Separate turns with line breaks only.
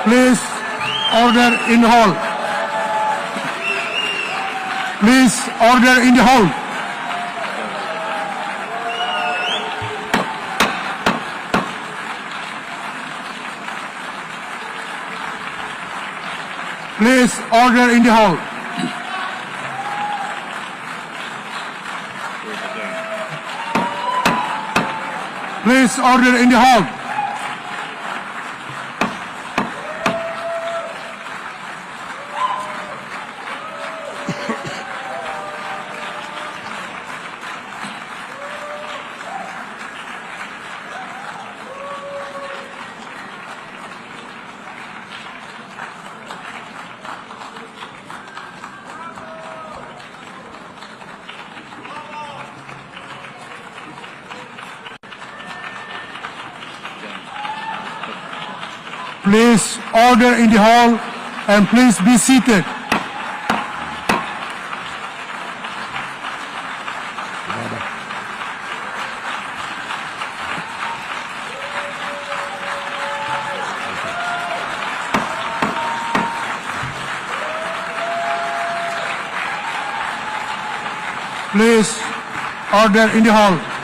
Please order in the hall. Please order in the hall. Please order in the hall. Please order in the hall. Please order in the hall and please be seated. Please order in the hall.